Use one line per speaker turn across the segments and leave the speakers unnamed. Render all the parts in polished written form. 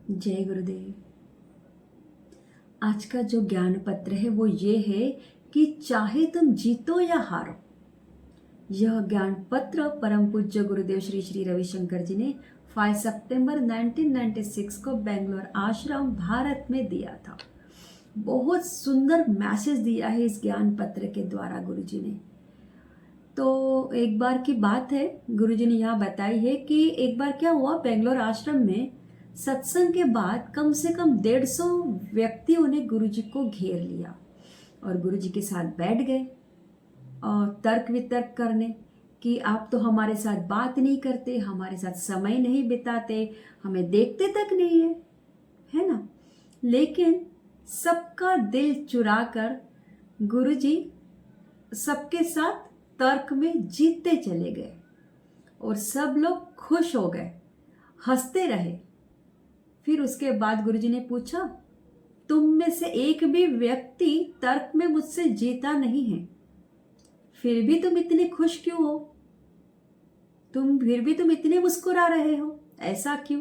जय गुरुदेव। आज का जो ज्ञान पत्र है वो ये है कि चाहे तुम जीतो या हारो। यह ज्ञान पत्र परम पूज्य गुरुदेव श्री श्री रविशंकर जी ने 5 सितंबर 1996 को बेंगलोर आश्रम भारत में दिया था। बहुत सुंदर मैसेज दिया है इस ज्ञान पत्र के द्वारा गुरुजी ने। तो एक बार की बात है, गुरुजी ने यहाँ बताई है कि एक बार क्या हुआ, बेंगलोर आश्रम में सत्संग के बाद कम से कम 150 व्यक्तियों ने गुरुजी को घेर लिया और गुरुजी के साथ बैठ गए और तर्क वितर्क करने कि आप तो हमारे साथ बात नहीं करते, हमारे साथ समय नहीं बिताते, हमें देखते तक नहीं है ना। लेकिन सबका दिल चुरा कर गुरुजी सबके साथ तर्क में जीतते चले गए और सब लोग खुश हो गए, हंसते रहे। फिर उसके बाद गुरुजी ने पूछा, तुम में से एक भी व्यक्ति तर्क में मुझसे जीता नहीं है, फिर भी तुम इतने खुश क्यों हो? फिर भी तुम इतने मुस्कुरा रहे हो, ऐसा क्यों?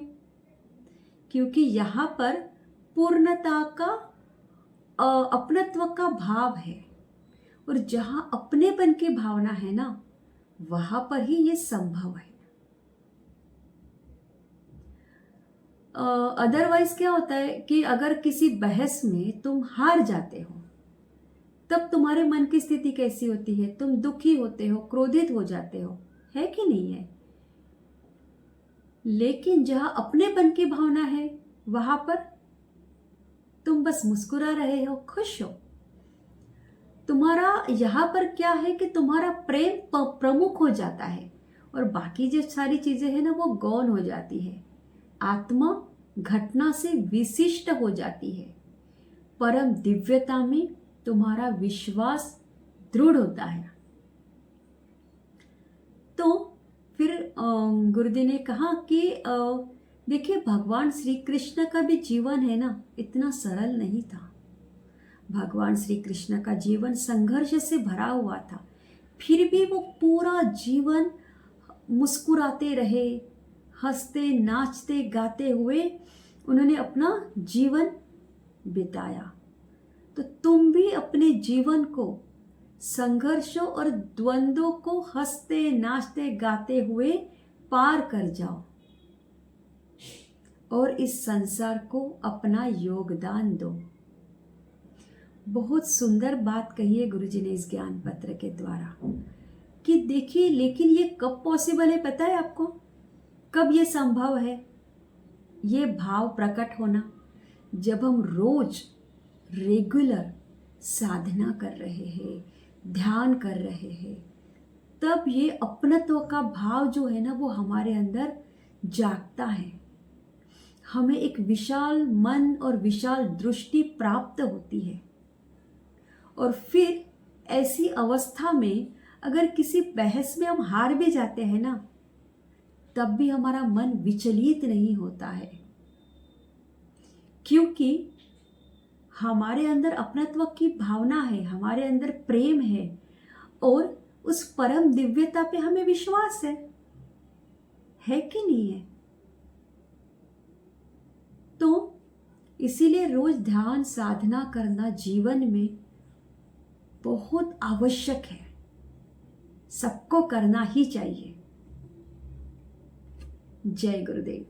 क्योंकि यहाँ पर पूर्णता का अपनत्व का भाव है और जहाँ अपनेपन की भावना है ना, वहां पर ही ये संभव है। अदरवाइज क्या होता है कि अगर किसी बहस में तुम हार जाते हो तब तुम्हारे मन की स्थिति कैसी होती है? तुम दुखी होते हो, क्रोधित हो जाते हो, है कि नहीं है? लेकिन जहां अपनेपन की भावना है वहां पर तुम बस मुस्कुरा रहे हो, खुश हो। तुम्हारा यहाँ पर क्या है कि तुम्हारा प्रेम प्रमुख हो जाता है और बाकी जो सारी चीजें हैं ना वो गौण हो जाती है। आत्मा घटना से विशिष्ट हो जाती है। परम दिव्यता में तुम्हारा विश्वास दृढ़ होता है। तो फिर गुरुदेव ने कहा कि देखिए, भगवान श्री कृष्ण का भी जीवन है ना, इतना सरल नहीं था। भगवान श्री कृष्ण का जीवन संघर्ष से भरा हुआ था, फिर भी वो पूरा जीवन मुस्कुराते रहे, हंसते नाचते गाते हुए उन्होंने अपना जीवन बिताया। तो तुम भी अपने जीवन को संघर्षों और द्वंद्वों को हंसते नाचते गाते हुए पार कर जाओ और इस संसार को अपना योगदान दो। बहुत सुंदर बात कही है गुरुजी ने इस ज्ञान पत्र के द्वारा कि देखिए, लेकिन ये कब पॉसिबल है पता है आपको? कब ये संभव है ये भाव प्रकट होना? जब हम रोज रेगुलर साधना कर रहे हैं, ध्यान कर रहे हैं, तब ये अपनत्व का भाव जो है ना वो हमारे अंदर जागता है। हमें एक विशाल मन और विशाल दृष्टि प्राप्त होती है और फिर ऐसी अवस्था में अगर किसी बहस में हम हार भी जाते हैं ना, तब भी हमारा मन विचलित नहीं होता है, क्योंकि हमारे अंदर अपनत्व की भावना है, हमारे अंदर प्रेम है और उस परम दिव्यता पे हमें विश्वास है कि नहीं है? तो इसीलिए रोज ध्यान साधना करना जीवन में बहुत आवश्यक है, सबको करना ही चाहिए। जय गुरुदेव।